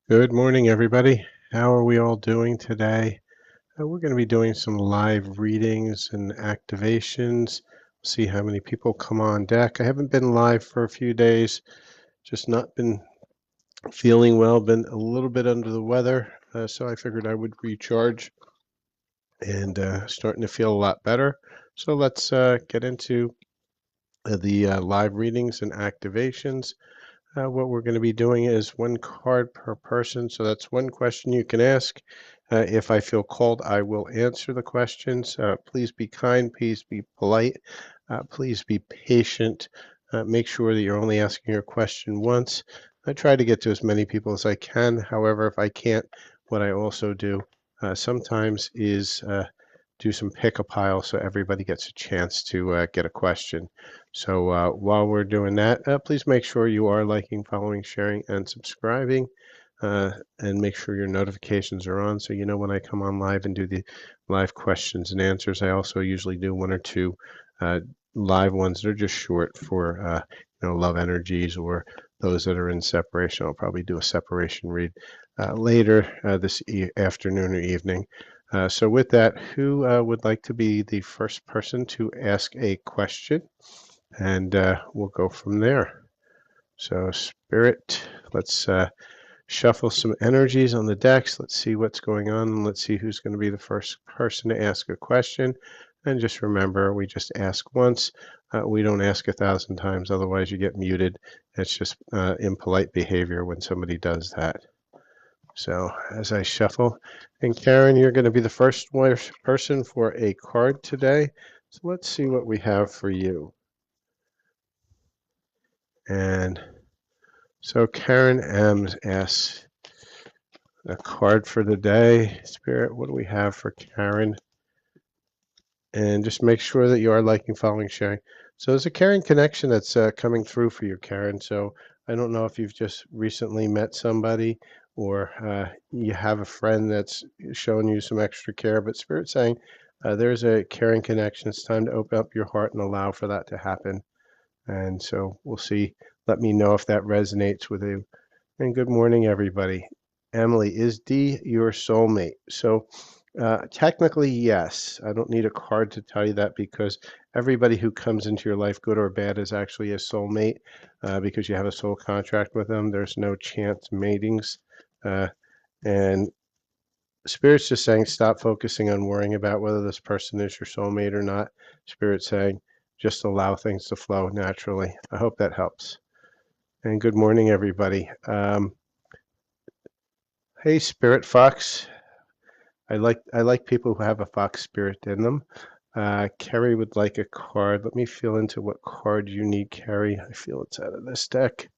Good morning, everybody. How are we all doing today? We're going to be doing some live readings and activations. See how many people come on deck. I haven't been live for a few days, just not been feeling well, been a little bit under the weather, so I figured I would recharge and starting to feel a lot better. So let's get into the live readings and activations. What we're going to be doing is one card per person. So that's one question you can ask. If I feel called, I will answer the questions. Please be kind. Please be polite. Please be patient. Make sure that you're only asking your question once. I try to get to as many people as I can. However, if I can't, what I also do sometimes is do some pick a pile so everybody gets a chance to get a question. So while we're doing that, please make sure you are liking, following, sharing, and subscribing. And make sure your notifications are on so you know when I come on live and do the live questions and answers. I also usually do one or two uh, live ones that are just short for love energies or those that are in separation. I'll probably do a separation read later this afternoon or evening. So with that, who would like to be the first person to ask a question? And we'll go from there. So Spirit, let's shuffle some energies on the decks. Let's see what's going on. And let's see who's going to be the first person to ask a question. And just remember, we just ask once. We don't ask 1,000 times, otherwise you get muted. It's just impolite behavior when somebody does that. So as I shuffle, and Karen, you're going to be the first person for a card today. So let's see what we have for you. And so Karen M asks a card for the day. Spirit, what do we have for Karen? And just make sure that you are liking, following, sharing. So there's a caring connection that's coming through for you, Karen. So I don't know if you've just recently met somebody or you have a friend that's showing you some extra care, but Spirit's saying there's a caring connection. It's time to open up your heart and allow for that to happen. And so we'll see. Let me know if that resonates with you. And good morning, everybody. Emily, is D your soulmate? So technically, yes. I don't need a card to tell you that because everybody who comes into your life, good or bad, is actually a soulmate because you have a soul contract with them. There's no chance matings. Uh, and Spirit's just saying stop focusing on worrying about whether this person is your soulmate or not. Spirit's saying just allow things to flow naturally. I hope that helps. And good morning, everybody. Hey, Spirit Fox. I like people who have a fox spirit in them. Kerry would like a card. Let me feel into what card you need, Kerry. I feel it's out of this deck.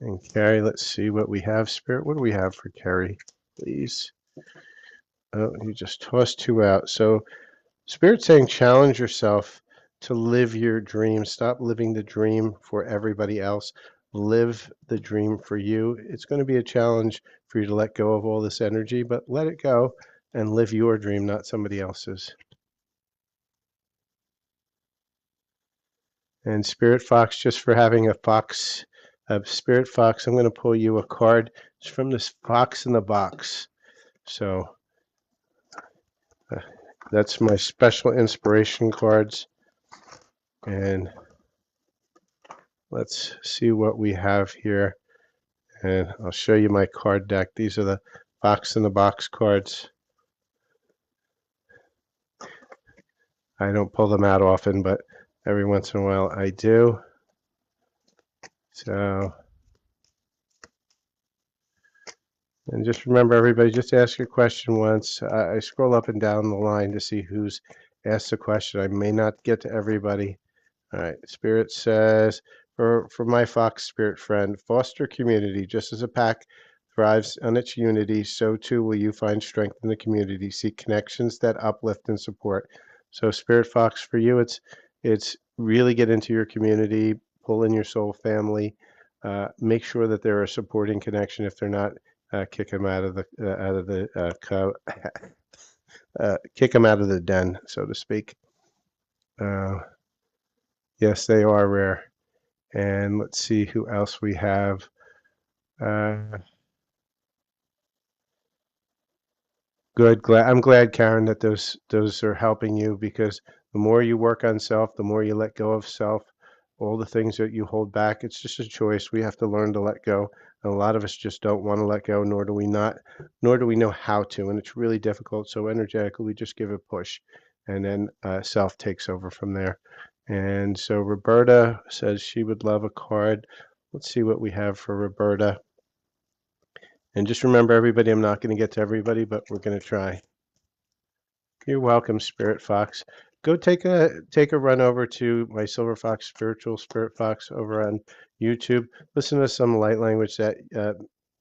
And Kerry, let's see what we have. Spirit, what do we have for Kerry, please? Oh, you just tossed two out. So Spirit saying challenge yourself to live your dream. Stop living the dream for everybody else. Live the dream for you. It's going to be a challenge for you to let go of all this energy, but let it go and live your dream, not somebody else's. And Spirit Fox, just for having a fox, Spirit Fox, I'm going to pull you a card. It's from this Fox in the Box. So uh, that's my special inspiration cards. And let's see what we have here. And I'll show you my card deck. These are the Fox in the Box cards. I don't pull them out often, but every once in a while I do. So, and just remember, everybody, just ask your question once. I scroll up and down the line to see who's asked the question. I may not get to everybody. All right, Spirit says, for my Fox Spirit friend, foster community. Just as a pack thrives on its unity, so too will you find strength in the community. Seek connections that uplift and support. So Spirit Fox, for you, it's really get into your community, pull in your soul family, make sure that they're a supporting connection. If they're not, kick them out of kick them out of the den, so to speak. Uh, Yes, they are rare. And let's see who else we have. Uh, Good. I'm glad, Karen, that those are helping you because the more you work on self, the more you let go of self, all the things that you hold back. It's just a choice. We have to learn to let go. And a lot of us just don't want to let go, nor do we know how to. And it's really difficult. So energetically, we just give a push, and then self takes over from there. And so Roberta says she would love a card. Let's see what we have for Roberta. And just remember, everybody, I'm not going to get to everybody, but we're going to try. You're welcome, Spirit Fox. Go take a run over to my Silver Fox Spiritual Spirit Fox over on YouTube. Listen to some light language that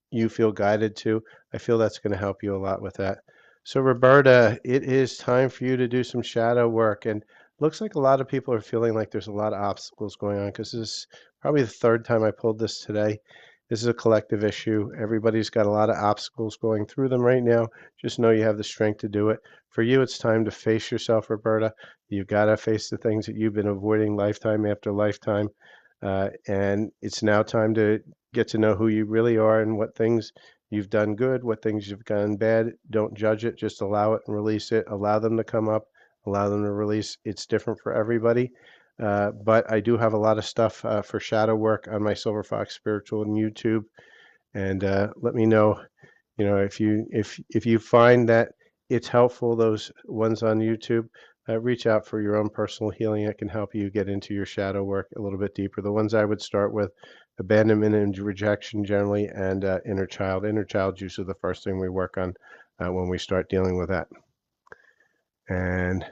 you feel guided to. I feel that's going to help you a lot with that. So, Roberta, it is time for you to do some shadow work. And looks like a lot of people are feeling like there's a lot of obstacles going on because this is probably the third time I pulled this today. This is a collective issue. Everybody's got a lot of obstacles going through them right now. Just know you have the strength to do it. For you, it's time to face yourself, Roberta. You've got to face the things that you've been avoiding lifetime after lifetime. And it's now time to get to know who you really are and what things you've done good, what things you've done bad. Don't judge it, just allow it and release it. Allow them to come up, allow them to release. It's different for everybody. But I do have a lot of stuff for shadow work on my Silver Fox Spiritual and YouTube. And let me know, if you find that it's helpful, those ones on YouTube, reach out for your own personal healing. It can help you get into your shadow work a little bit deeper. The ones I would start with, abandonment and rejection generally, and inner child. Inner child usually the first thing we work on when we start dealing with that. And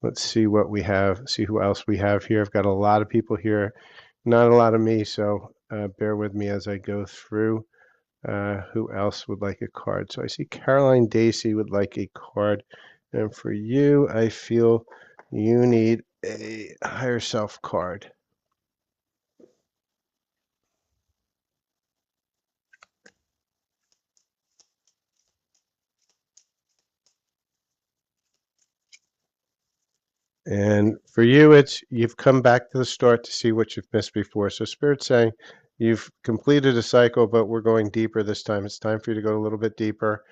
let's see what we have, see who else we have here. I've got a lot of people here, not a lot of me, so bear with me as I go through. Who else would like a card? So I see Caroline Dacey would like a card. And for you, I feel you need a higher self card. And for you, it's you've come back to the start to see what you've missed before. So Spirit's saying you've completed a cycle, but we're going deeper this time. It's time for you to go a little bit deeper.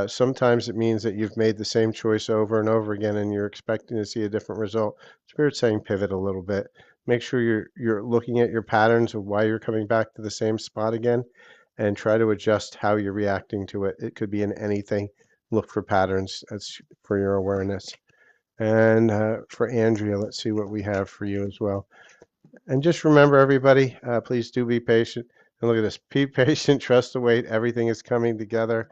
Sometimes it means that you've made the same choice over and over again, and you're expecting to see a different result. Spirit's saying pivot a little bit. Make sure you're looking at your patterns of why you're coming back to the same spot again, and try to adjust how you're reacting to it. It could be in anything. Look for patterns. That's for your awareness. And for Andrea, let's see what we have for you as well. And just remember, everybody, please do be patient. And look at this, be patient, trust the wait. Everything is coming together.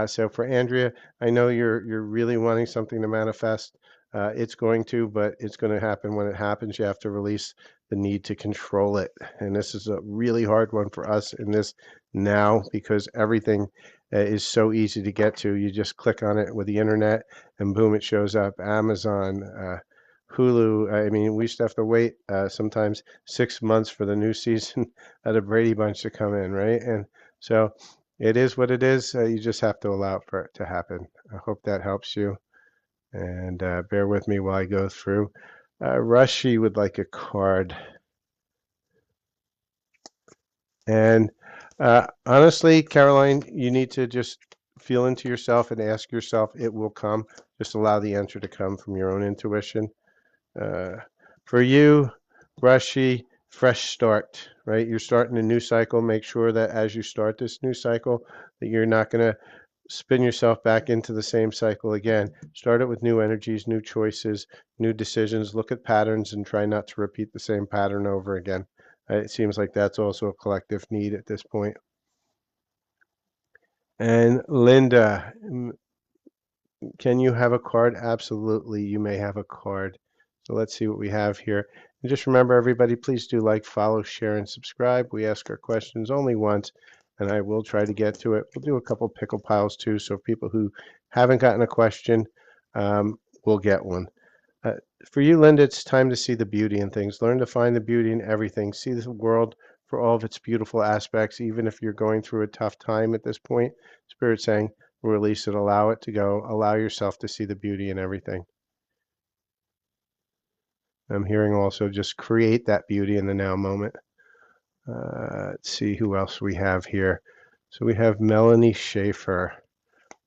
So for Andrea, I know you're really wanting something to manifest. It's going to, but it's going to happen when it happens. You have to release the need to control it. And this is a really hard one for us in this now because everything is so easy to get to. You just click on it with the internet and boom, it shows up. Amazon, Hulu. I mean, we used to have to wait sometimes 6 months for the new season of the Brady Bunch to come in, right? And so it is what it is. You just have to allow for it to happen. I hope that helps you. And bear with me while I go through. Rushy would like a card. And honestly, Caroline, you need to just feel into yourself and ask yourself. It will come. Just allow the answer to come from your own intuition. Uh, for you, Rushy, fresh start, right? You're starting a new cycle. Make sure that as you start this new cycle, that you're not going to spin yourself back into the same cycle again. Start it with new energies, new choices, new decisions. Look at patterns and try not to repeat the same pattern over again. It seems like that's also a collective need at this point. And Linda, can you have a card? Absolutely, you may have a card. So let's see what we have here. And just remember, everybody, please do like, follow, share, and subscribe. We ask our questions only once, and I will try to get to it. We'll do a couple pickle piles too, so people who haven't gotten a question will get one. Uh, for you, Linda, it's time to see the beauty in things. Learn to find the beauty in everything. See the world for all of its beautiful aspects, even if you're going through a tough time at this point. Spirit saying, release it, allow it to go, allow yourself to see the beauty in everything. I'm hearing also just create that beauty in the now moment. Let's see who else we have here. So we have Melanie Schaefer.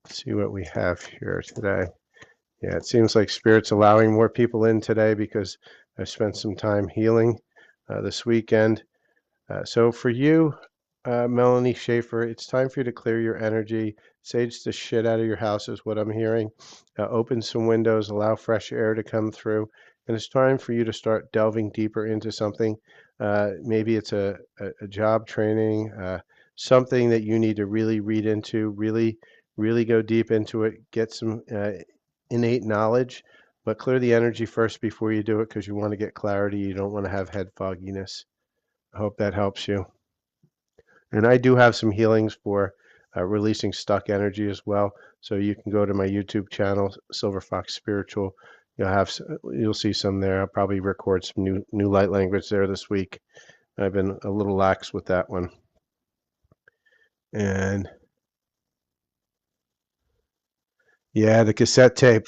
Let's see what we have here today. Yeah, it seems like Spirit's allowing more people in today because I spent some time healing this weekend. So for you, Melanie Schaefer, it's time for you to clear your energy. Sage the shit out of your house is what I'm hearing. Open some windows, allow fresh air to come through. And it's time for you to start delving deeper into something. Maybe it's a job training, something that you need to really read into, really go deep into it, get some innate knowledge, but clear the energy first before you do it because you want to get clarity. You don't want to have head fogginess. I hope that helps you. And I do have some healings for releasing stuck energy as well. So you can go to my YouTube channel, Silver Fox Spiritual. You'll see some there. I'll probably record some new light language there this week. I've been a little lax with that one. And yeah, the cassette tape.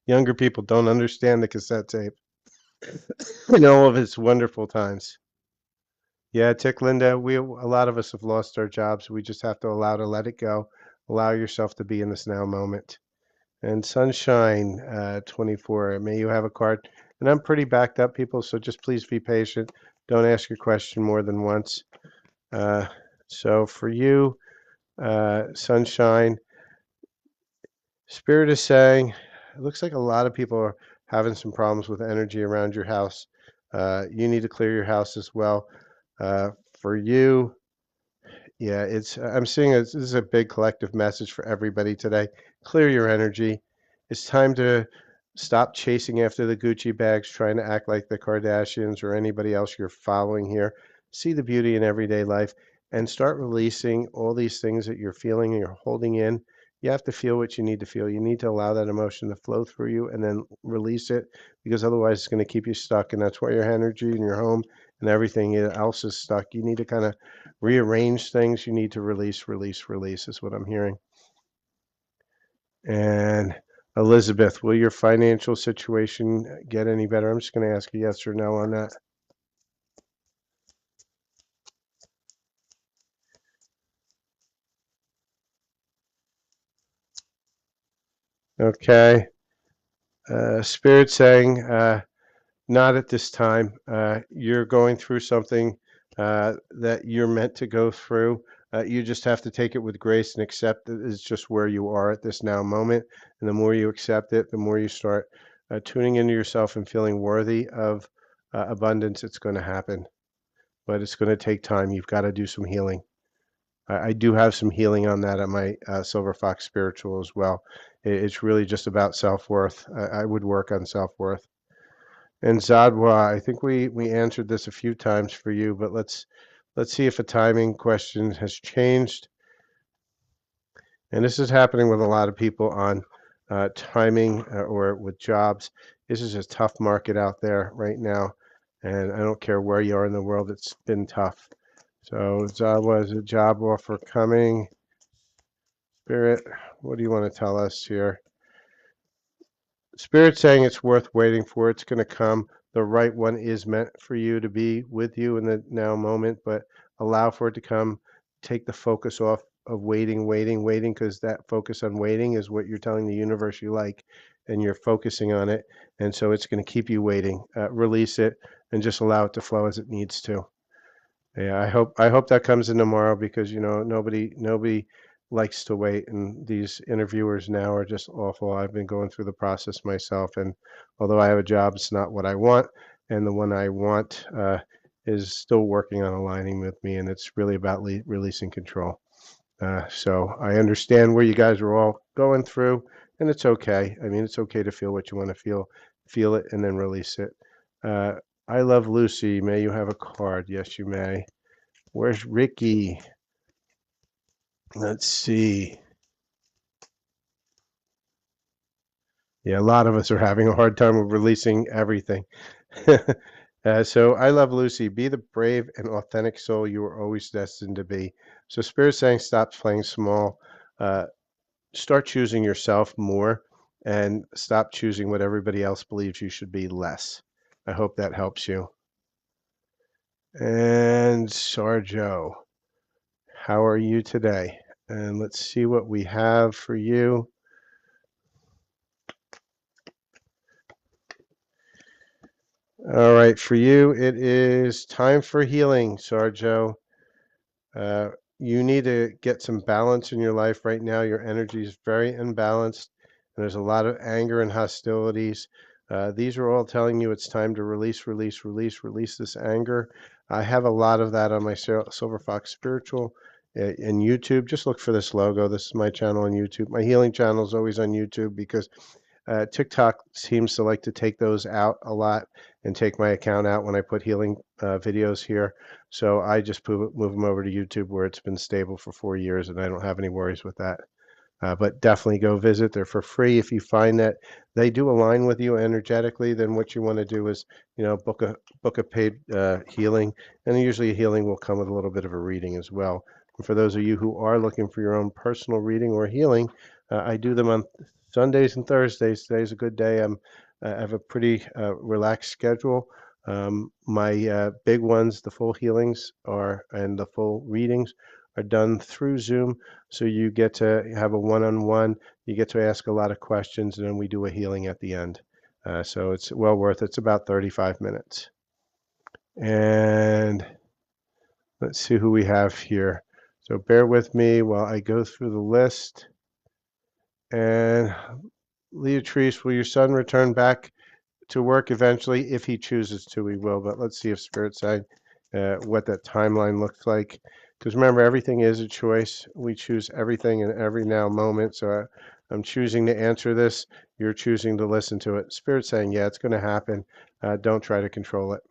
Younger people don't understand the cassette tape and all of its wonderful times. Yeah, Tick Linda, a lot of us have lost our jobs. We just have to allow to let it go. Allow yourself to be in this now moment. And Sunshine 24, may you have a card. And I'm pretty backed up, people, so just please be patient. Don't ask your question more than once. Uh, so for you, Sunshine, Spirit is saying, it looks like a lot of people are having some problems with energy around your house. You need to clear your house as well. For you, yeah, I'm seeing this is a big collective message for everybody today. Clear your energy. It's time to stop chasing after the Gucci bags, trying to act like the Kardashians or anybody else you're following here. See the beauty in everyday life and start releasing all these things that you're feeling and you're holding in. You have to feel what you need to feel. You need to allow that emotion to flow through you and then release it because otherwise it's going to keep you stuck. And that's why your energy and your home and everything else is stuck. You need to kind of rearrange things. You need to release is what I'm hearing. And Elizabeth, will your financial situation get any better? I'm just going to ask a yes or no on that. Okay. Spirit saying, not at this time. You're going through something that you're meant to go through. You just have to take it with grace and accept it is just where you are at this now moment. And the more you accept it, the more you start tuning into yourself and feeling worthy of abundance, it's going to happen. But it's going to take time. You've got to do some healing. I do have some healing on that at my Silver Fox Spiritual as well. It's really just about self-worth. I would work on self-worth. And Zadwa, I think we answered this a few times for you, but let's see if a timing question has changed. And this is happening with a lot of people on timing or with jobs. This is a tough market out there right now, and I don't care where you are in the world, it's been tough. So Zadwa, is a job offer coming? Spirit, what do you want to tell us here? Spirit saying it's worth waiting for. It's going to come. The right one is meant for you to be with you in the now moment, but allow for it to come. Take the focus off of waiting, because that focus on waiting is what you're telling the universe you like, and you're focusing on it. And so it's going to keep you waiting. Release it and just allow it to flow as it needs to. Yeah, I hope that comes in tomorrow because nobody likes to wait, and these interviewers now are just awful. I've been going through the process myself, and although I have a job, it's not what I want, and the one I want is still working on aligning with me, and it's really about releasing control. So I understand where you guys are all going through, and it's okay. I mean, it's okay to feel what you want to feel it, and then release it. Uh, I love Lucy. May you have a card? Yes, you may. Where's Ricky? Let's see. Yeah, a lot of us are having a hard time with releasing everything. So I love Lucy. Be the brave and authentic soul you were always destined to be. So Spirit saying stop playing small. Uh, Start choosing yourself more. and stop choosing what everybody else believes you should be less. I hope that helps you. And Sarjo, how are you today? And let's see what we have for you. All right, for you, it is time for healing, Sarjo. Uh, you need to get some balance in your life right now. Your energy is very imbalanced, and there's a lot of anger and hostilities. These are all telling you it's time to release this anger. I have a lot of that on my Silver Fox Spiritual in YouTube. Just look for this logo. This is my channel on YouTube. My healing channel is always on YouTube because TikTok seems to like to take those out a lot and take my account out when I put healing videos here. So I just move them over to YouTube where it's been stable for 4 years and I don't have any worries with that. But definitely go visit. They're for free. If you find that they do align with you energetically, then what you want to do is, book a paid healing, and usually a healing will come with a little bit of a reading as well. And for those of you who are looking for your own personal reading or healing, I do them on Sundays and Thursdays. Today's a good day. I have a pretty relaxed schedule. My big ones, the full healings and the full readings are done through Zoom. So you get to have a one-on-one, you get to ask a lot of questions, and then we do a healing at the end. So it's well worth it. It's about 35 minutes. And let's see who we have here. So bear with me while I go through the list. And Leatrice, will your son return back to work eventually? If he chooses to, he will. But let's see if Spirit saying what that timeline looks like. Because remember, everything is a choice. We choose everything in every now moment. So I'm choosing to answer this. You're choosing to listen to it. Spirit saying, yeah, it's going to happen. Don't try to control it.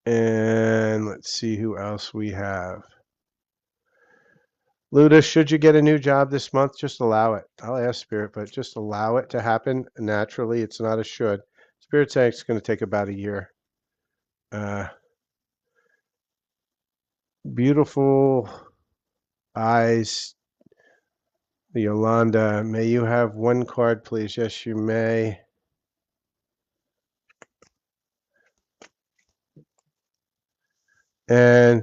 And let's see who else we have. Luda, should you get a new job this month, just allow it. I'll ask Spirit, but just allow it to happen naturally. It's not a should. Spirit saying it's going to take about a year. Beautiful eyes, Yolanda. May you have one card, please? Yes, you may. And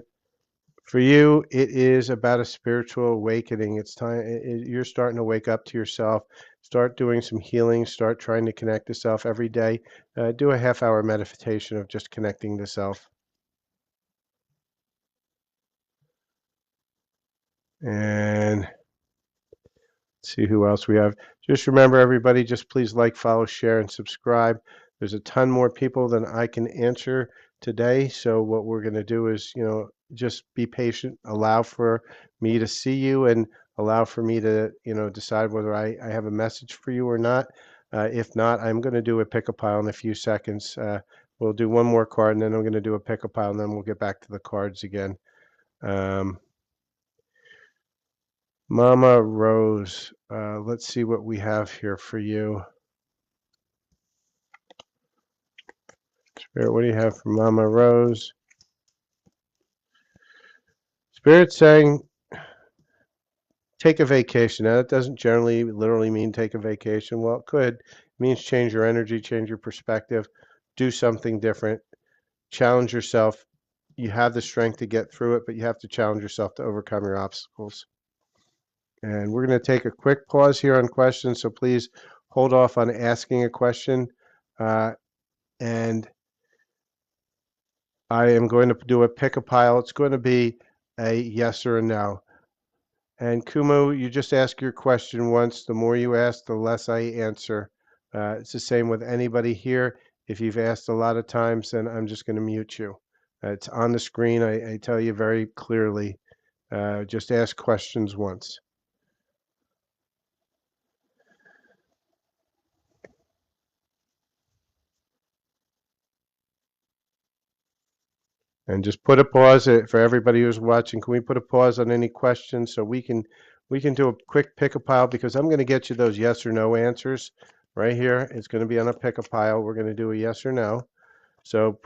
for you, it is about a spiritual awakening. It's time. You're starting to wake up to yourself. Start doing some healing. Start trying to connect to self every day. Do a half-hour meditation of just connecting to self. And see who else we have. Just remember, everybody, just please like, follow, share, and subscribe. There's a ton more people than I can answer today. So what we're going to do is, just be patient, allow for me to see you and allow for me to, decide whether I have a message for you or not. If not, I'm going to do a pick-a-pile in a few seconds. We'll do one more card and then I'm going to do a pick-a-pile and then we'll get back to the cards again. Mama Rose, let's see what we have here for you. Spirit, what do you have for Mama Rose? Spirit saying, take a vacation. Now, that doesn't generally literally mean take a vacation. Well, it could. It means change your energy, change your perspective, do something different, challenge yourself. You have the strength to get through it, but you have to challenge yourself to overcome your obstacles. And we're going to take a quick pause here on questions, so please hold off on asking a question. And I am going to do a pick a pile. It's going to be a yes or a no. And Kumu, you just ask your question once. The more you ask, the less I answer. It's the same with anybody here. If you've asked a lot of times, then I'm just going to mute you. It's on the screen. I tell you very clearly. Just ask questions once. And just put a pause for everybody who's watching. Can we put a pause on any questions so we can do a quick pick a pile, because I'm going to get you those yes or no answers right here. It's going to be on a pick a pile. We're going to do a yes or no. So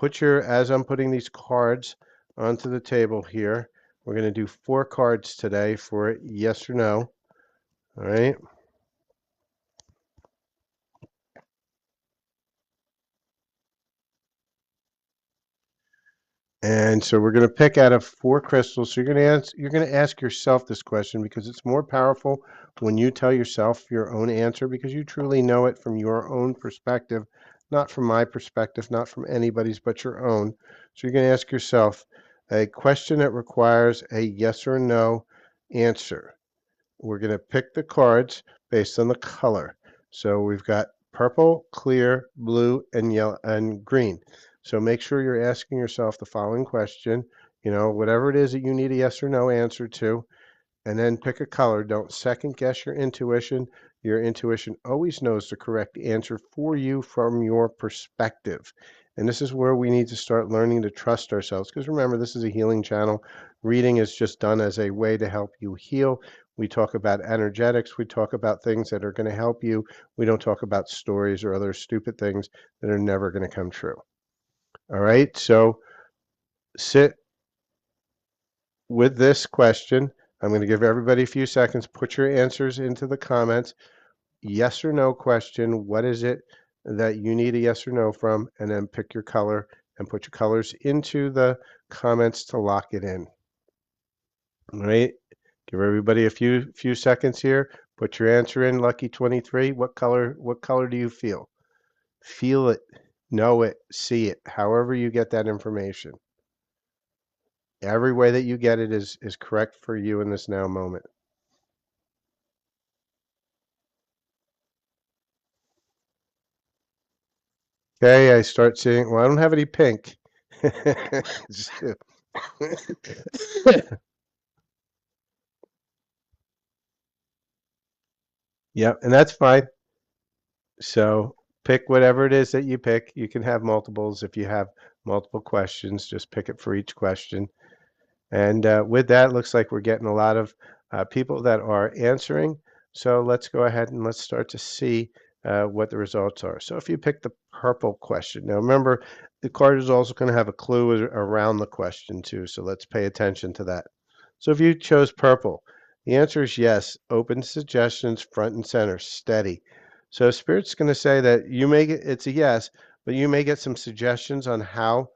as I'm putting these cards onto the table here, we're going to do 4 cards today for yes or no. All right. And so we're going to pick out of 4 crystals. So you're going to ask yourself this question because it's more powerful when you tell yourself your own answer because you truly know it from your own perspective, not from my perspective, not from anybody's but your own. So you're going to ask yourself a question that requires a yes or no answer. We're going to pick the cards based on the color. So we've got purple, clear, blue, and yellow and green. So make sure you're asking yourself the following question, whatever it is that you need a yes or no answer to, and then pick a color. Don't second guess your intuition. Your intuition always knows the correct answer for you from your perspective. And this is where we need to start learning to trust ourselves. Because remember, this is a healing channel. Reading is just done as a way to help you heal. We talk about energetics. We talk about things that are going to help you. We don't talk about stories or other stupid things that are never going to come true. All right. So sit with this question. I'm going to give everybody a few seconds. Put your answers into the comments. Yes or no question. What is it that you need a yes or no from? And then pick your color and put your colors into the comments to lock it in. All right. Give everybody a few seconds here. Put your answer in, Lucky 23. What color do you feel? Feel it, know it, see it, however you get that information. Every way that you get it is correct for you in this now moment. Okay, I start seeing, well, I don't have any pink. Yep, and that's fine. So pick whatever it is that you pick. You can have multiples if you have multiple questions. Just pick it for each question. And with that, looks like we're getting a lot of people that are answering. So let's go ahead and let's start to see what the results are. So if you pick the purple question, now remember, the card is also going to have a clue around the question too. So let's pay attention to that. So if you chose purple, the answer is yes. Open suggestions, front and center, steady. So Spirit's going to say that you may get, it's a yes, but you may get some suggestions on how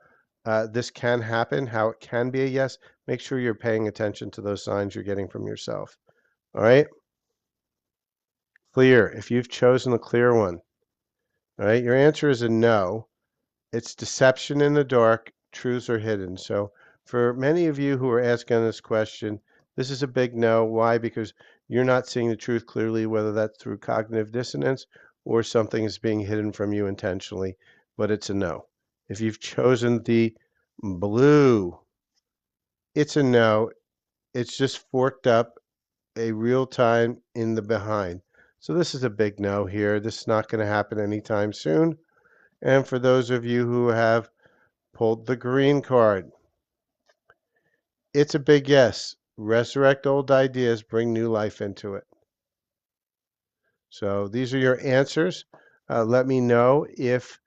this can happen, how it can be a yes. Make sure you're paying attention to those signs you're getting from yourself. All right. Clear. If you've chosen the clear one, all right, your answer is a no. It's deception in the dark. Truths are hidden. So for many of you who are asking this question, this is a big no. Why? Because you're not seeing the truth clearly, whether that's through cognitive dissonance or something is being hidden from you intentionally, but it's a no. If you've chosen the blue, it's a no. It's just forked up a real time in the behind. So this is a big no here. This is not going to happen anytime soon. And for those of you who have pulled the green card, it's a big yes. Resurrect old ideas, bring new life into it. So these are your answers. Let me know if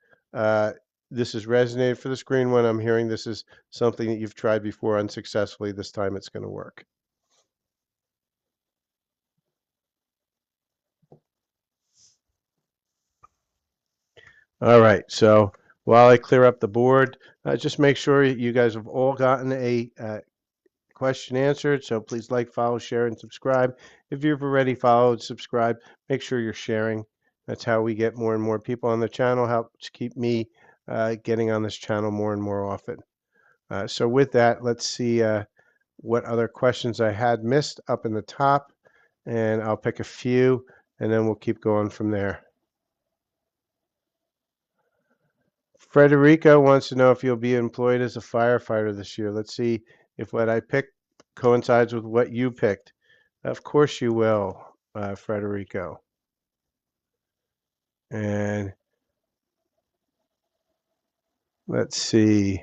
this has resonated for this green one. I'm hearing this is something that you've tried before unsuccessfully. This time it's going to work. All right, so while I clear up the board, just make sure you guys have all gotten a question answered. So please like, follow, share, and subscribe. If you've already followed, subscribe, make sure you're sharing. That's how we get more and more people on the channel, helps keep me getting on this channel more and more often. So with that, let's see what other questions I had missed up in the top, and I'll pick a few, and then we'll keep going from there. Frederico wants to know if you'll be employed as a firefighter this year. Let's see if what I picked coincides with what you picked. Of course you will, Frederico. And let's see.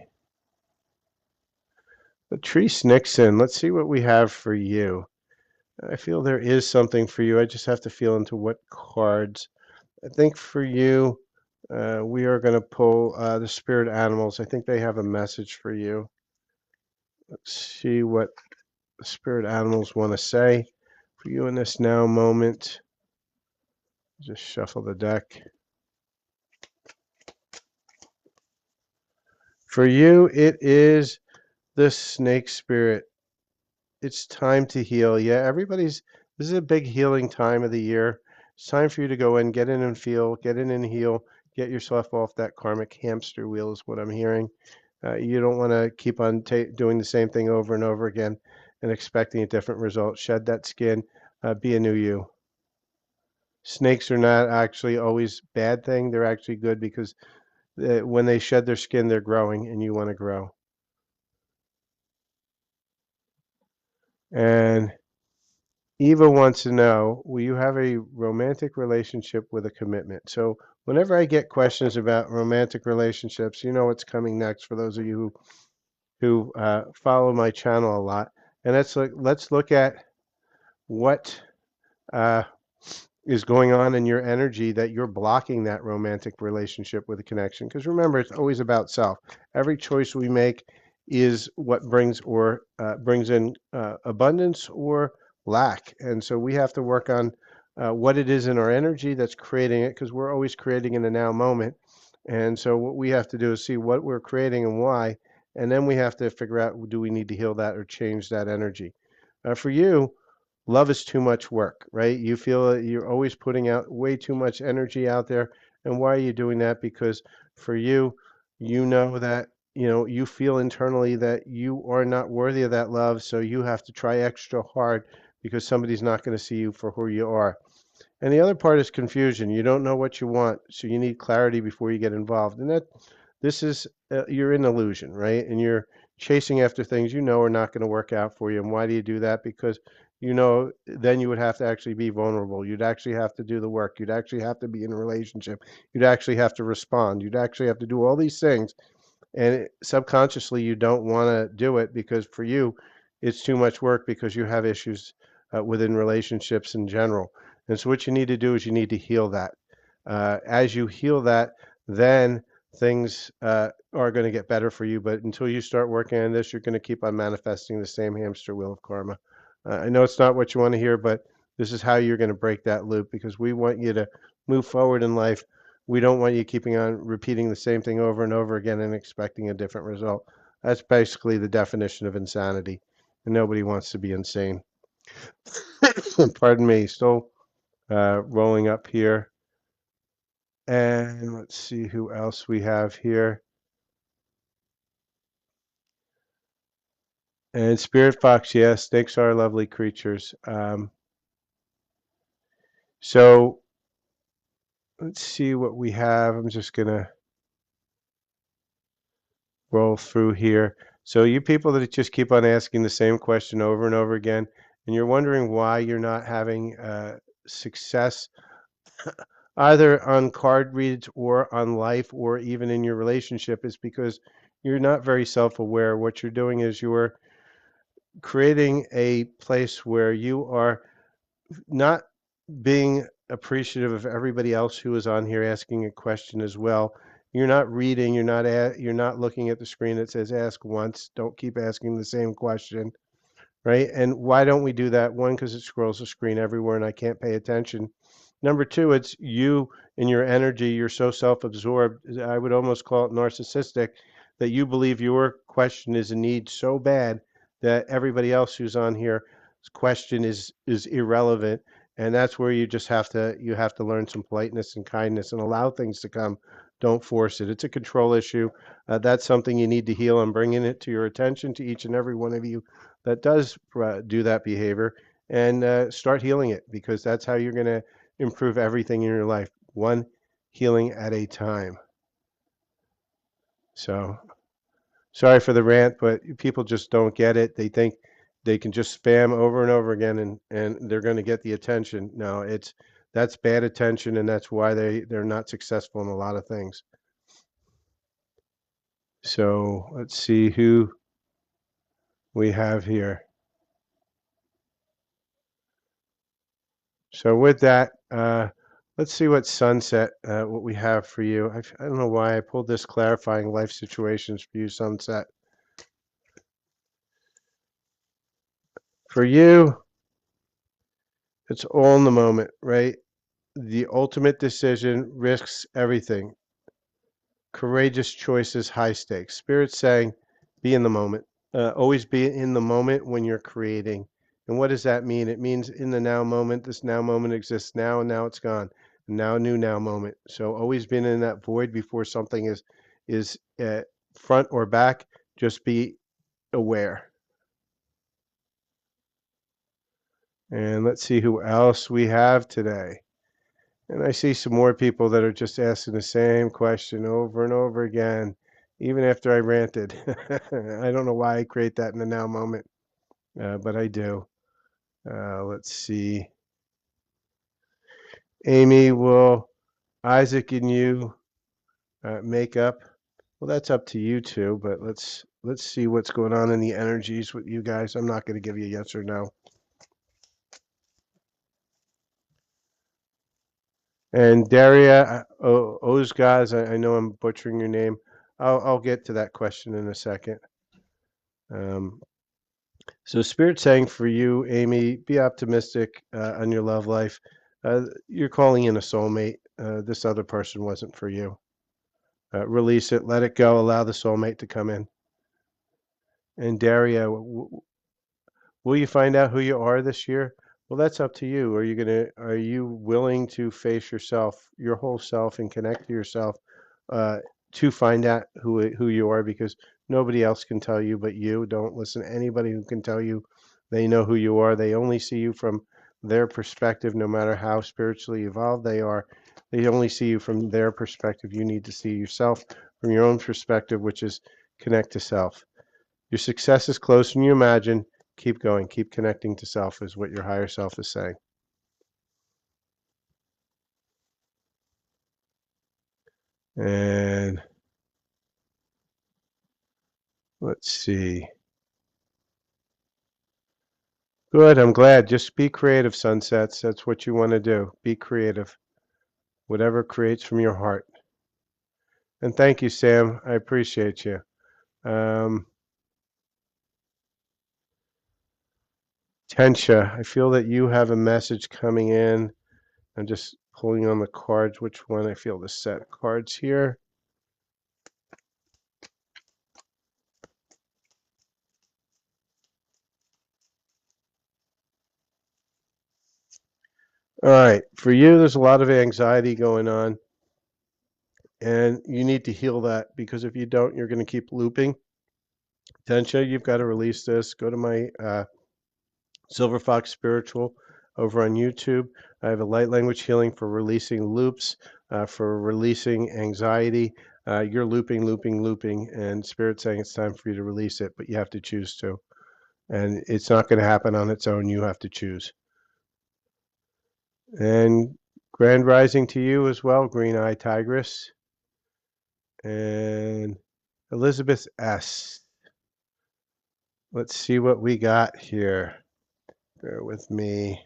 Patrice Nixon, let's see what we have for you. I feel there is something for you. I just have to feel into what cards. I think for you, we are going to pull the spirit animals. I think they have a message for you. Let's see what the spirit animals want to say for you in this now moment. Just shuffle the deck. For you, it is This snake spirit, it's time to heal. Yeah, this is a big healing time of the year. It's time for you to go in, get in and feel, get in and heal, get yourself off that karmic hamster wheel, is what I'm hearing. You don't want to keep on doing the same thing over and over again and expecting a different result. Shed that skin, be a new you. Snakes are not actually always bad thing. They're actually good because when they shed their skin, they're growing, and you want to grow. And Eva wants to know, will you have a romantic relationship with a commitment? So whenever I get questions about romantic relationships, you know what's coming next for those of you who follow my channel a lot. And let's look at what uh, is going on in your energy that you're blocking that romantic relationship with a connection. Because remember, it's always about self. Every choice we make is what brings in abundance or lack. And so we have to work on what it is in our energy that's creating it, because we're always creating in the now moment. And so what we have to do is see what we're creating and why, and then we have to figure out, do we need to heal that or change that energy? For you, love is too much work, right? You feel that you're always putting out way too much energy out there. And why are you doing that? Because for you, you know that, you feel internally that you are not worthy of that love. So you have to try extra hard because somebody's not going to see you for who you are. And the other part is confusion. You don't know what you want, so you need clarity before you get involved. And this is, you're in illusion, right? And you're chasing after things you know are not going to work out for you. And why do you do that? Because then you would have to actually be vulnerable. You'd actually have to do the work. You'd actually have to be in a relationship. You'd actually have to respond. You'd actually have to do all these things, and subconsciously you don't want to do it because for you it's too much work because you have issues within relationships in general. And so what you need to do is you need to heal that. As you heal that, then things are going to get better for you. But until you start working on this, you're going to keep on manifesting the same hamster wheel of karma. I know it's not what you want to hear, but this is how you're going to break that loop, because we want you to move forward in life. We don't want you keeping on repeating the same thing over and over again and expecting a different result. That's basically the definition of insanity. And nobody wants to be insane. Pardon me, still rolling up here. And let's see who else we have here. And Spirit Fox, yes, snakes are lovely creatures. So let's see what we have. I'm just going to roll through here. So you people that just keep on asking the same question over and over again, and you're wondering why you're not having success either on card reads or on life or even in your relationship, is because you're not very self-aware. What you're doing is you're creating a place where you are not being appreciative of everybody else who is on here asking a question as well. You're not reading, you're not looking at the screen that says ask once, don't keep asking the same question, right? And why don't we do that? One, because it scrolls the screen everywhere and I can't pay attention. Number two, it's you and your energy. You're so self-absorbed. I would almost call it narcissistic, that you believe your question is a need so bad that everybody else who's on here's question is irrelevant. And that's where you have to learn some politeness and kindness and allow things to come. Don't force it. It's a control issue. That's something you need to heal. I'm bringing it to your attention, to each and every one of you that does do that behavior, and start healing it, because that's how you're going to improve everything in your life, one healing at a time. So sorry for the rant, but people just don't get it. They think they can just spam over and over again and they're going to get the attention. No, that's bad attention, and that's why they're not successful in a lot of things. So let's see who we have here. So with that, let's see what Sunset, what we have for you. I don't know why I pulled this clarifying life situations for you, Sunset. For you, it's all in the moment, right? The ultimate decision risks everything. Courageous choices, high stakes. Spirit's saying, be in the moment. Always be in the moment when you're creating. And what does that mean? It means in the now moment. This now moment exists now, and now it's gone. And now a new now moment. So always being in that void before something is front or back. Just be aware. And let's see who else we have today. And I see some more people that are just asking the same question over and over again, even after I ranted. I don't know why I create that in the now moment, but I do. Let's see. Amy, will Isaac and you make up? Well, that's up to you two, but let's see what's going on in the energies with you guys. I'm not going to give you a yes or no. And Daria Ozgaz, I know I'm butchering your name. I'll get to that question in a second. Um, so Spirit saying for you, Amy, be optimistic on your love life. You're calling in a soulmate. This other person wasn't for you. Release it, let it go, allow the soulmate to come in. And Daria, will you find out who you are this year? Well, that's up to you. Are you willing to face yourself, your whole self, and connect to yourself uh, to find out who you are? Because nobody else can tell you but you. Don't listen to anybody who can tell you they know who you are. They only see you from their perspective, no matter how spiritually evolved they are. They only see you from their perspective. You need to see yourself from your own perspective, which is connect to self. Your success is closer than you imagine. Keep going. Keep connecting to self is what your higher self is saying. And let's see. Good. I'm glad. Just be creative, sunsets. That's what you want to do. Be creative. Whatever creates from your heart. And thank you, Sam. I appreciate you. Um, Tensha, I feel that you have a message coming in. I'm just pulling on the cards. Which one? I feel the set of cards here. All right. For you, there's a lot of anxiety going on, and you need to heal that because if you don't, you're going to keep looping. Tensha, you've got to release this. Go to my Silver Fox Spiritual over on YouTube. I have a light language healing for releasing loops, for releasing anxiety. You're looping, looping, looping, and Spirit saying it's time for you to release it, but you have to choose to. And it's not going to happen on its own. You have to choose. And grand rising to you as well, Green Eye Tigress. And Elizabeth S. Let's see what we got here. Bear with me.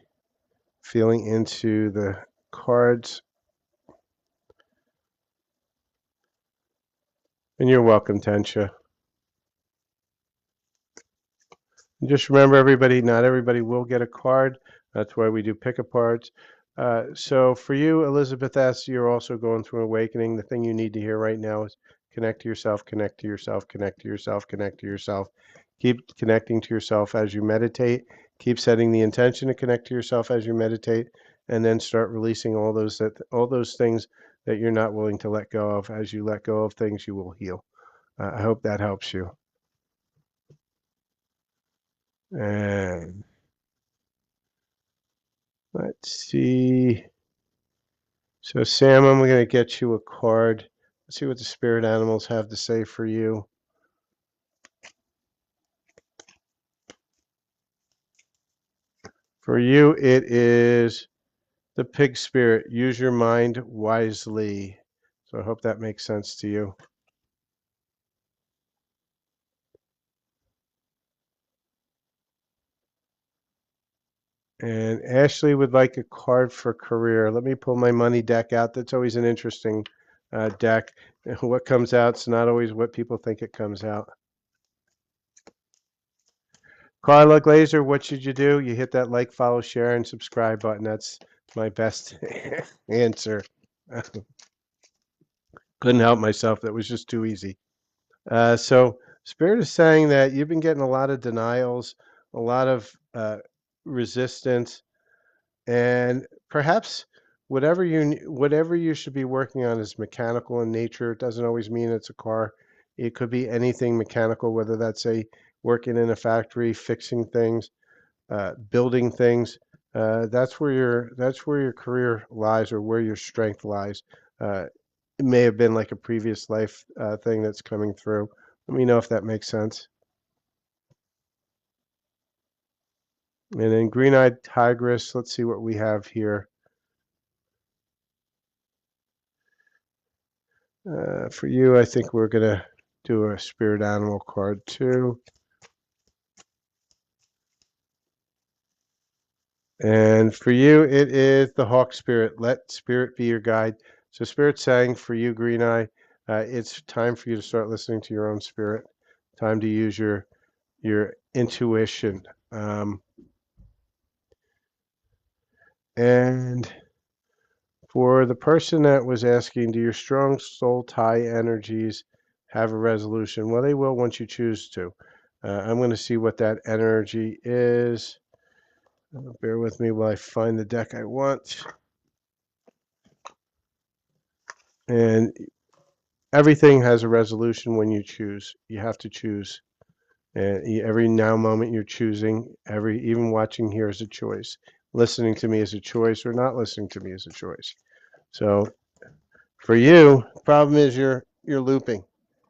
Feeling into the cards. And you're welcome, Tensha. And just remember, everybody, not everybody will get a card. That's why we do pick-a-parts. So for you, Elizabeth S., you're also going through awakening. The thing you need to hear right now is connect to yourself, connect to yourself, connect to yourself, connect to yourself. Keep connecting to yourself as you meditate. Keep setting the intention to connect to yourself as you meditate, and then start releasing all those things that you're not willing to let go of. As you let go of things, you will heal. I hope that helps you. And let's see. So, Sam, I'm going to get you a card. Let's see what the spirit animals have to say for you. For you, it is the pig spirit. Use your mind wisely. So, I hope that makes sense to you. And Ashley would like a card for career. Let me pull my money deck out. That's always an interesting deck. What comes out is not always what people think it comes out. Carla Glazer, what should you do? You hit that like, follow, share, and subscribe button. That's my best answer. Couldn't help myself. That was just too easy. So Spirit is saying that you've been getting a lot of denials, a lot of resistance, and perhaps whatever you should be working on is mechanical in nature. It doesn't always mean it's a car. It could be anything mechanical, whether that's a working in a factory, fixing things, building things. That's where your career lies, or where your strength lies. It may have been like a previous life thing that's coming through. Let me know if that makes sense. And then green-eyed tigress. Let's see what we have here. For you, I think we're gonna do a spirit animal card too. And for you, it is the hawk spirit. Let spirit be your guide. So spirit saying for you, Green Eye, it's time for you to start listening to your own spirit. Time to use your intuition. And for the person that was asking, do your strong soul tie energies have a resolution? Well, they will once you choose to. I'm going to see what that energy is. Bear with me while I find the deck I want. And everything has a resolution when you choose. You have to choose. And every now moment you're choosing, even watching here is a choice. Listening to me is a choice, or not listening to me is a choice. So for you, problem is you're looping.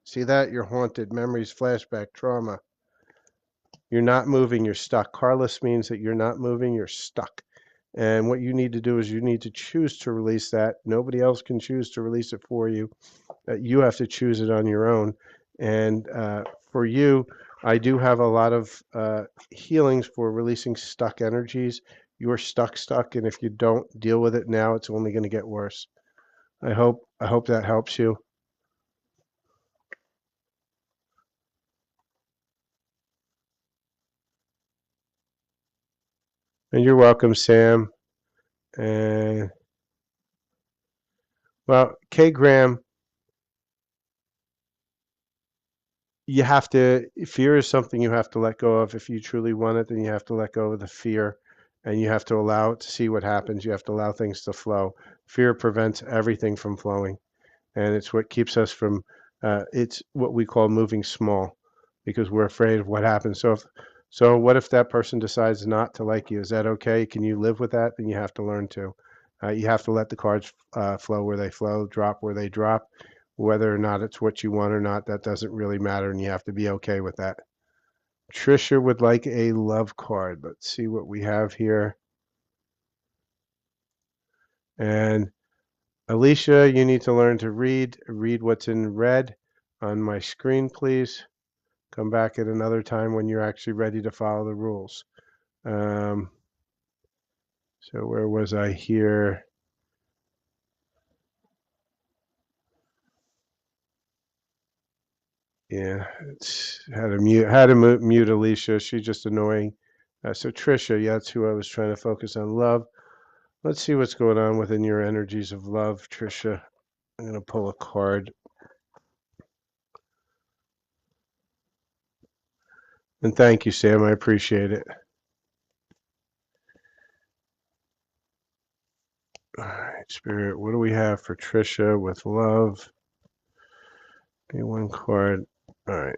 See that? You're haunted. Memories, flashback, trauma. You're not moving, you're stuck. Carless means that you're not moving, you're stuck. And what you need to do is you need to choose to release that. Nobody else can choose to release it for you. You have to choose it on your own. And for you, I do have a lot of healings for releasing stuck energies. You're stuck, and if you don't deal with it now, it's only going to get worse. I hope that helps you. And you're welcome, Sam. And well, K Graham, you have to, fear is something you have to let go of. If you truly want it, then you have to let go of the fear, and you have to allow it to see what happens. You have to allow things to flow. Fear prevents everything from flowing, and it's what keeps us from, it's what we call moving small, because we're afraid of what happens. So what if that person decides not to like you? Is that okay? Can you live with that? Then you have to learn to. You have to let the cards flow where they flow, drop where they drop. Whether or not it's what you want or not, that doesn't really matter, and you have to be okay with that. Trisha would like a love card. Let's see what we have here. And Alicia, you need to learn to read. Read what's in red on my screen, please. Come back at another time when you're actually ready to follow the rules. So where was I here? Yeah, it's how to mute Alicia. She's just annoying. So Trisha, yeah, that's who I was trying to focus on. Love. Let's see what's going on within your energies of love, Trisha. I'm gonna pull a card. And thank you, Sam. I appreciate it. All right, Spirit. What do we have for Trisha with love? Okay, one card. All right.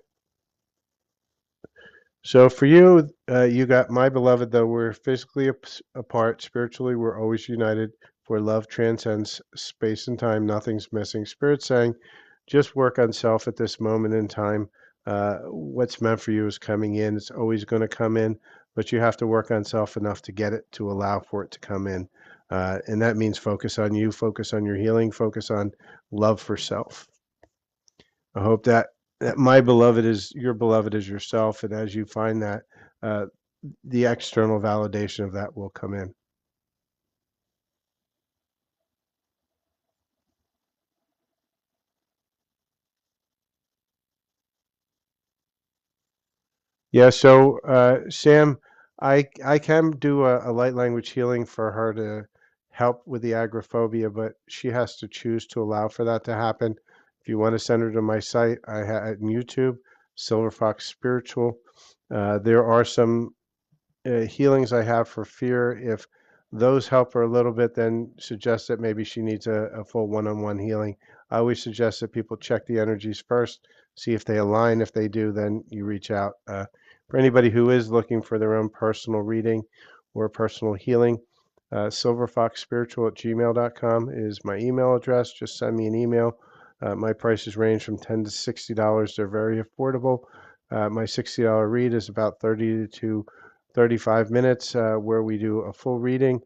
So for you, you got my beloved, though we're physically apart, spiritually we're always united. For love transcends space and time, nothing's missing. Spirit saying, just work on self at this moment in time. What's meant for you is coming in. It's always going to come in, but you have to work on self enough to get it, to allow for it to come in. And that means focus on you, focus on your healing, focus on love for self. I hope that my beloved is your beloved is yourself, and as you find that, uh, the external validation of that will come in. Yeah, so Sam, I can do a light language healing for her to help with the agoraphobia, but she has to choose to allow for that to happen. If you want to send her to my site, I have on YouTube, Silver Fox Spiritual. There are some healings I have for fear. If those help her a little bit, then suggest that maybe she needs a full one-on-one healing. I always suggest that people check the energies first, see if they align. If they do, then you reach out. For anybody who is looking for their own personal reading or personal healing, silverfoxspiritual@gmail.com is my email address. Just send me an email. My prices range from $10 to $60. They're very affordable. My $60 read is about 30 to 35 minutes where we do a full reading.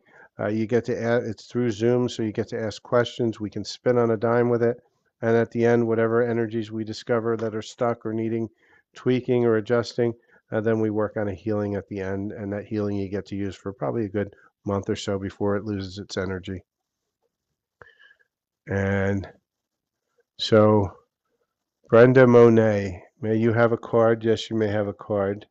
You get to add, it's through Zoom, so you get to ask questions. We can spin on a dime with it. And at the end, whatever energies we discover that are stuck or needing tweaking or adjusting, then we work on a healing at the end. And that healing you get to use for probably a good month or so before it loses its energy. And so, Brenda Monet, may you have a card? Yes, you may have a card.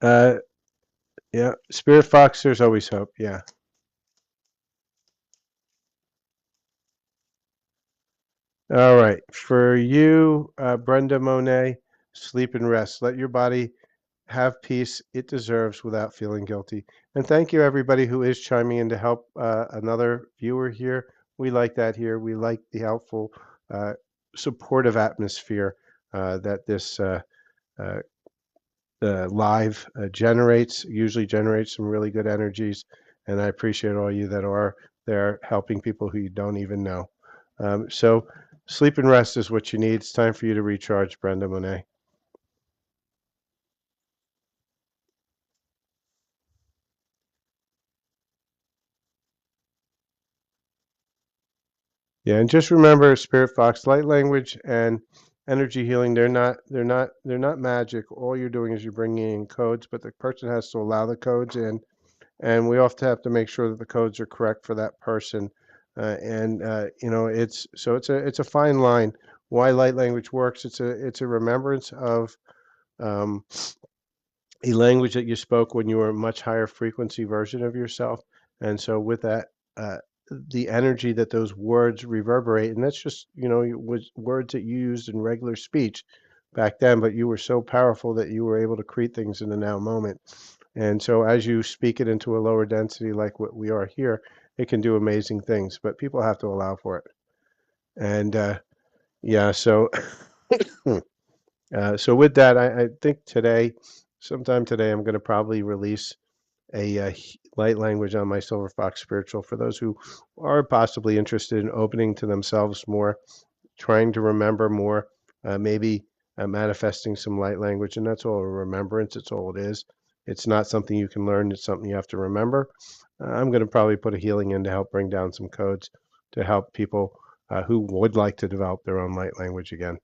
Uh, yeah, Spirit Fox, there's always hope. Yeah. All right. For you, Brenda Monet, sleep and rest. Let your body have peace it deserves without feeling guilty. And thank you, everybody who is chiming in to help another viewer here. We like that here. We like the helpful, uh, supportive atmosphere that this uh, live generates, usually generates some really good energies. And I appreciate all you that are there helping people who you don't even know. So sleep and rest is what you need. It's time for you to recharge, Brenda Monet. Yeah, and just remember, Spirit Fox, light language and energy healing, they're not magic. All you're doing is you're bringing in codes, but the person has to allow the codes in, and we often have to make sure that the codes are correct for that person. And it's a fine line. Why light language works? It's a remembrance of um, a language that you spoke when you were a much higher frequency version of yourself. And so with that, uh, the energy that those words reverberate, and that's just, words that you used in regular speech back then, but you were so powerful that you were able to create things in the now moment. And so as you speak it into a lower density like what we are here, it can do amazing things, but people have to allow for it. And yeah, so so with that, I think today, sometime today, I'm going to probably release a light language on my Silver Fox Spiritual for those who are possibly interested in opening to themselves more, trying to remember more, maybe manifesting some light language. And that's all a remembrance. It's all it is. It's not something you can learn. It's something you have to remember. I'm going to probably put a healing in to help bring down some codes to help people who would like to develop their own light language again.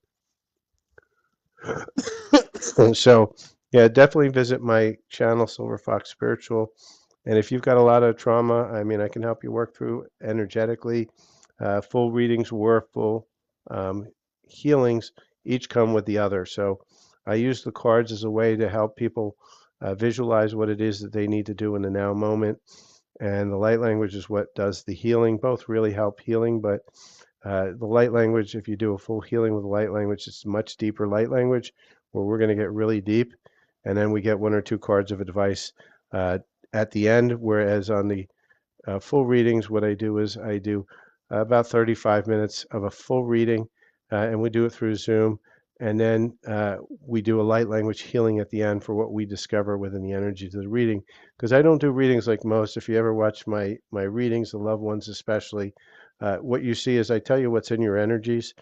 So, yeah, definitely visit my channel, Silver Fox Spiritual. And if you've got a lot of trauma, I mean, I can help you work through energetically. Full readings were full um, healings, each come with the other. So I use the cards as a way to help people visualize what it is that they need to do in the now moment. And the light language is what does the healing. Both really help healing, but the light language, if you do a full healing with the light language, it's much deeper light language where we're going to get really deep. And then we get one or two cards of advice at the end. Whereas on the full readings, what I do is I do about 35 minutes of a full reading, and we do it through Zoom. And then we do a light language healing at the end for what we discover within the energies of the reading. Because I don't do readings like most. If you ever watch my readings, the loved ones especially, what you see is I tell you what's in your energies,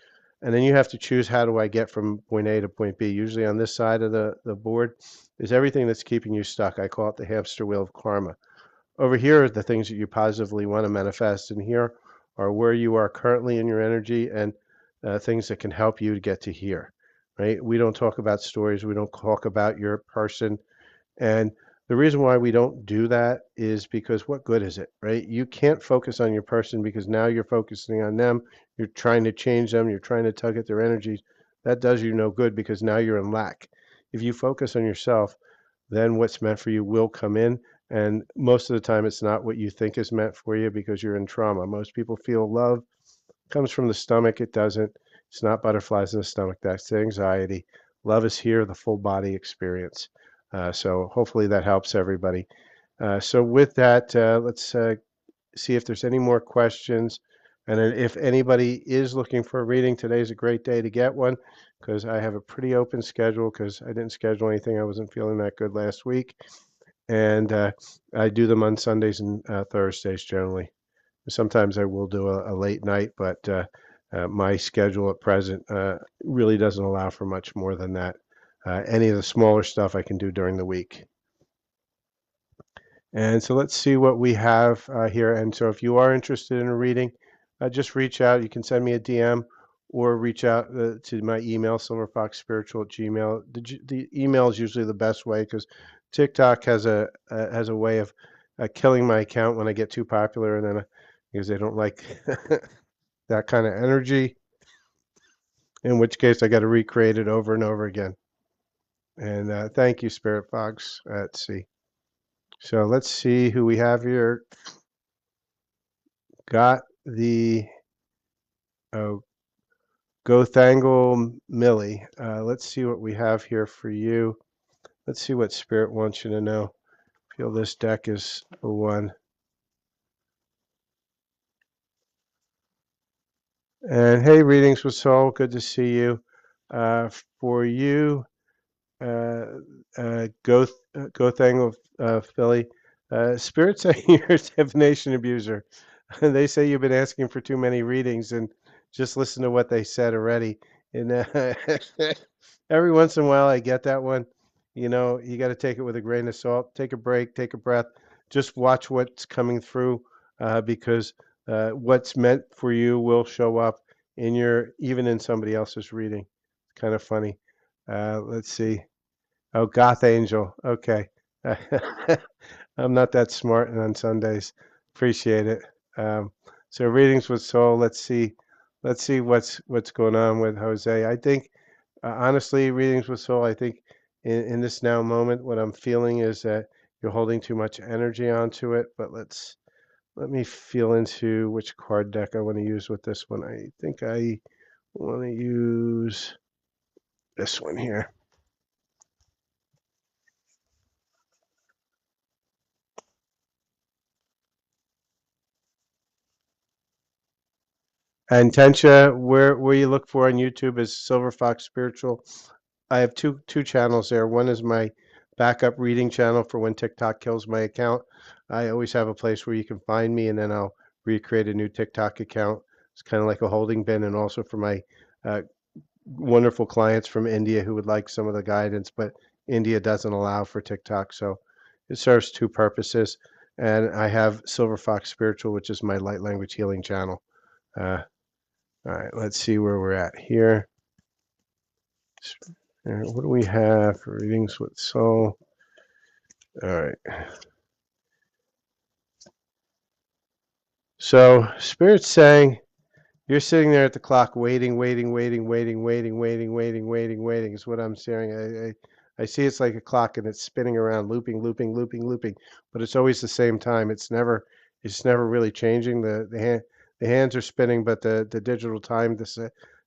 and then you have to choose how do I get from point A to point B. Usually on this side of the board is everything that's keeping you stuck. I call it the hamster wheel of karma. Over here are the things that you positively want to manifest, and here are where you are currently in your energy and things that can help you to get to here, right? We don't talk about stories. We don't talk about your person. And the reason why we don't do that is because what good is it, right? You can't focus on your person because now you're focusing on them. You're trying to change them. You're trying to tug at their energies. That does you no good because now you're in lack. If you focus on yourself, then what's meant for you will come in. And most of the time, it's not what you think is meant for you because you're in trauma. Most people feel love comes from the stomach. It doesn't. It's not butterflies in the stomach. That's the anxiety. Love is here, the full body experience. So hopefully that helps everybody. So with that, let's see if there's any more questions. And then if anybody is looking for a reading, today's a great day to get one because I have a pretty open schedule because I didn't schedule anything. I wasn't feeling that good last week. And I do them on Sundays and Thursdays generally. Sometimes I will do a late night, but my schedule at present really doesn't allow for much more than that. Any of the smaller stuff I can do during the week. And so let's see what we have here. And so if you are interested in a reading, just reach out. You can send me a DM or reach out to my email, silverfoxspiritual@gmail. The email is usually the best way because TikTok has a way of killing my account when I get too popular, and then because they don't like that kind of energy, in which case I got to recreate it over and over again. And thank you, Spirit Fox. Let's see. So let's see who we have here. Got the oh, Gothangle Millie. Let's see what we have here for you. Let's see what Spirit wants you to know. Feel this deck is the one. And hey, readings with Soul. Good to see you. For you, Gothangle Philly. Spirit saying you're a divination abuser. They say you've been asking for too many readings, and just listen to what they said already. And every once in a while, I get that one. You know, you got to take it with a grain of salt. Take a break, take a breath. Just watch what's coming through, because what's meant for you will show up in your even in somebody else's reading. It's kind of funny. Let's see. Oh, Goth Angel. Okay. I'm not that smart on Sundays. Appreciate it. Um, so readings with Soul. Let's see what's going on with Jose. I think honestly, readings with Soul. I think in this now moment, what I'm feeling is that you're holding too much energy onto it. But let me feel into which card deck I want to use with this one. I think I want to use this one here. And Tensha, where you look for on YouTube is Silver Fox Spiritual. I have two channels there. One is my backup reading channel for when TikTok kills my account. I always have a place where you can find me, and then I'll recreate a new TikTok account. It's kind of like a holding bin, and also for my uh, wonderful clients from India who would like some of the guidance, but India doesn't allow for TikTok, so it serves two purposes. And I have Silver Fox Spiritual, which is my light language healing channel. Uh, all right, let's see where we're at here. What do we have for readings with soul? All right. So, Spirit's saying you're sitting there at the clock waiting, waiting, waiting, waiting, waiting, waiting, waiting, waiting, waiting is what I'm saying. I see it's like a clock and it's spinning around, looping, looping, looping, looping, but it's always the same time. It's never really changing. The hands are spinning, but the digital time this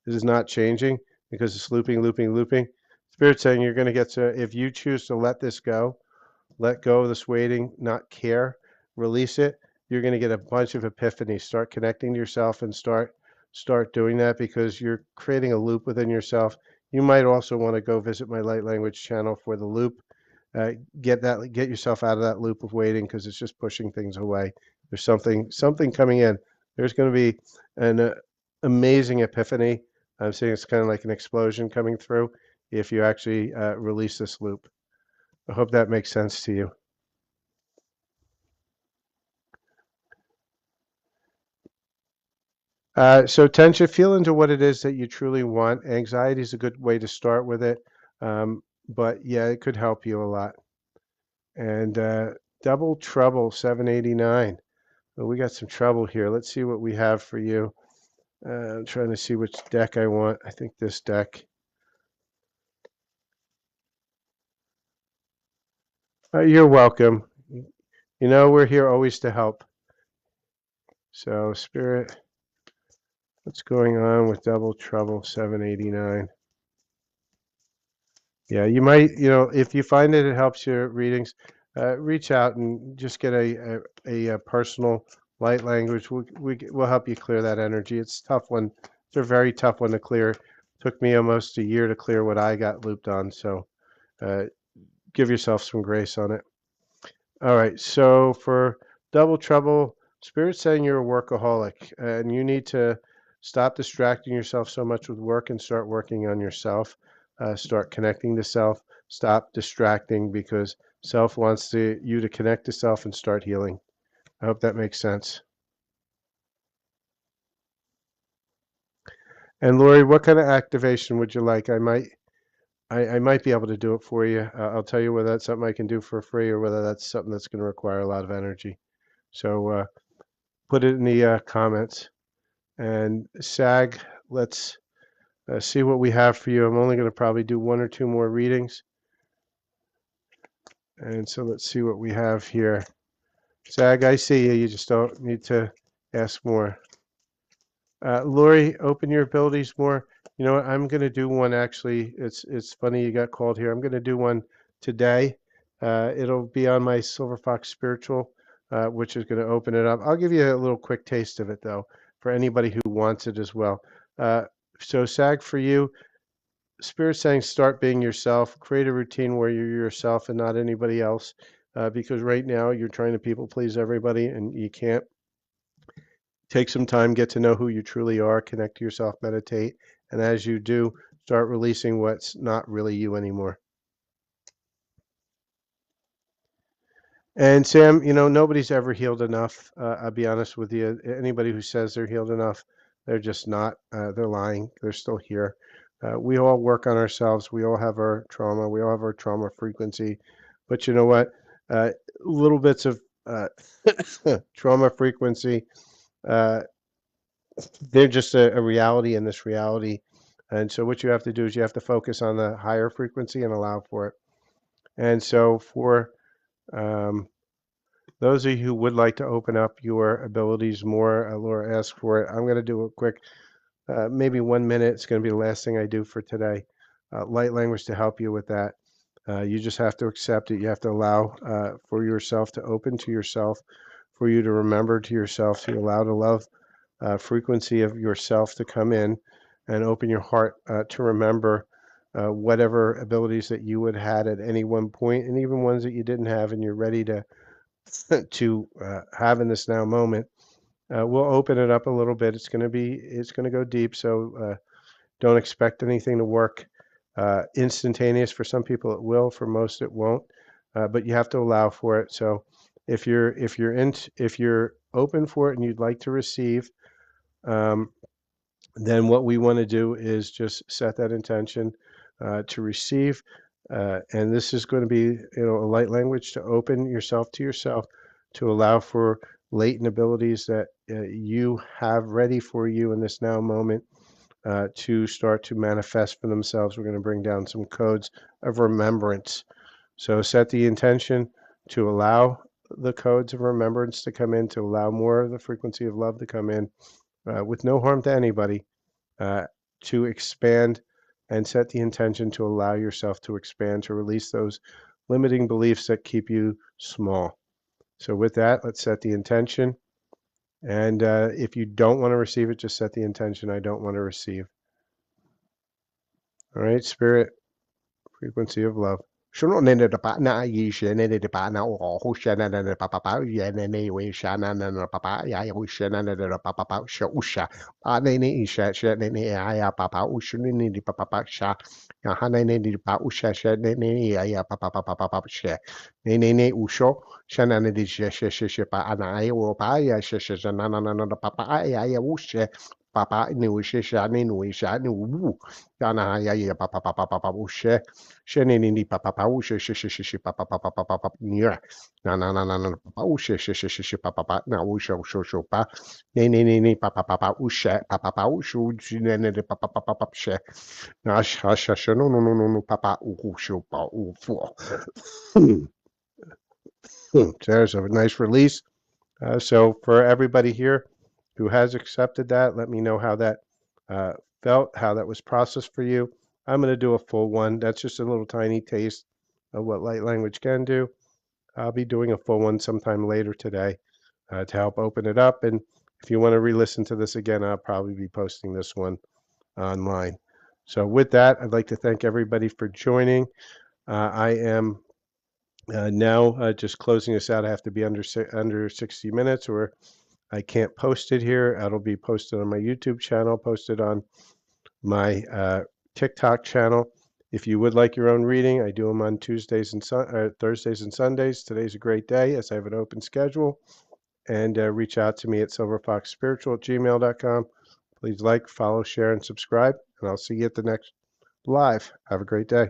is not changing because it's looping, looping, looping. Spirit's saying you're going to get to if you choose to let go of this waiting, not care, release it, you're going to get a bunch of epiphanies. Start connecting to yourself and start doing that because you're creating a loop within yourself. You might also want to go visit my light language channel for the loop. Get yourself out of that loop of waiting because it's just pushing things away. There's something coming in. There's going to be an amazing epiphany. I'm saying it's kind of like an explosion coming through if you actually release this loop. I hope that makes sense to you. So Tensha, feel into what it is that you truly want. Anxiety is a good way to start with it. But yeah, it could help you a lot. And Double Trouble 789. Well, we got some trouble here. Let's see what we have for you. I'm trying to see which deck I want. I think this deck. You're welcome. You know, we're here always to help. So, Spirit, what's going on with Double Trouble 789? Yeah, you might, if you find that it helps your readings, reach out and just get a personal light language. We'll help you clear that energy. It's a tough one. It's a very tough one to clear. Took me almost a year to clear what I got looped on. So uh, give yourself some grace on it. All right. So for double trouble, Spirit's saying you're a workaholic and you need to stop distracting yourself so much with work and start working on yourself. Start connecting to self. Stop distracting because self wants you to connect to self and start healing. I hope that makes sense. And Lori, what kind of activation would you like? I might be able to do it for you. I'll tell you whether that's something I can do for free or whether that's something that's going to require a lot of energy. So put it in the comments. And SAG, let's see what we have for you. I'm only going to probably do one or two more readings. And so let's see what we have here. SAG, I see you. You just don't need to ask more. Lori, open your abilities more. You know what? I'm going to do one actually. It's funny you got called here. I'm going to do one today. It'll be on my Silver Fox Spiritual, which is going to open it up. I'll give you a little quick taste of it though, for anybody who wants it as well. Uh, so SAG for you, Spirit saying start being yourself. Create a routine where you're yourself and not anybody else. Because right now you're trying to people please everybody and you can't. Take some time, get to know who you truly are, connect to yourself, meditate, and as you do, start releasing what's not really you anymore. And Sam, nobody's ever healed enough. I'll be honest with you. Anybody who says they're healed enough, they're just not. They're lying. They're still here. We all work on ourselves. We all have our trauma. We all have our trauma frequency. But you know what? Little bits of trauma frequency uh, they're just a reality in this reality. And so what you have to do is you have to focus on the higher frequency and allow for it. And so for um, those of you who would like to open up your abilities more, Laura asked for it. I'm going to do it quick, maybe 1 minute. It's going to be the last thing I do for today. Light language to help you with that. You just have to accept it. You have to allow for yourself to open to yourself, for you to remember to yourself, to allow to love frequency of yourself to come in and open your heart to remember whatever abilities that you had had at any one point, and even ones that you didn't have, and you're ready to to have in this now moment. We'll open it up a little bit. It's going to go deep, so don't expect anything to work instantaneous. For some people, it will. For most, it won't. But you have to allow for it. So if you're open for it and you'd like to receive, um, then what we want to do is just set that intention to receive. And this is going to be, a light language to open yourself to yourself, to allow for latent abilities that you have ready for you in this now moment to start to manifest for themselves. We're going to bring down some codes of remembrance. So set the intention to allow the codes of remembrance to come in, to allow more of the frequency of love to come in with no harm to anybody, uh, to expand and set the intention to allow yourself to expand, to release those limiting beliefs that keep you small. So with that, let's set the intention. And if you don't want to receive it, just set the intention, I don't want to receive. All right, Spirit, frequency of love. Shouldn't nene de pa na yi she nene de pa na o ho she nene de pa pa pa ye nene we sha nene de pa pa ya ya she nene de pa pa pa she usha pa nene I she nene ya ya pa pa usha nene de pa pa pa sha ya ha nene de pa usha she nene ya ya pa pa pa pa pa pa she nene ne usho she nene de she pa ana ai wo pa ya she na na na na pa pa ya ya usha papa ni usha sha ni ni wu ya na ya ya pa pa pa pa pa usha she ni ni pa pa pa usha she pa pa pa pa pa pa pa nia na na na na na pa pa usha she pa pa pa na usha usha pa ni pa pa pa pa usha pa pa pa usha ne ne pa pa pa pa pa she na sha no no no no no pa pa usha pa u fu There's a nice release. So for everybody here who has accepted that, let me know how that uh, felt, how that was processed for you. I'm going to do a full one. That's just a little tiny taste of what light language can do. I'll be doing a full one sometime later today to help open it up. And if you want to re-listen to this again, I'll probably be posting this one online. So with that, I'd like to thank everybody for joining. I am now just closing this out. I have to be under 60 minutes or I can't post it here. It'll be posted on my YouTube channel, posted on my TikTok channel. If you would like your own reading, I do them on Tuesdays and Thursdays and Sundays. Today's a great day as I have an open schedule. And reach out to me at silverfoxspiritual@gmail.com. Please like, follow, share, and subscribe. And I'll see you at the next live. Have a great day.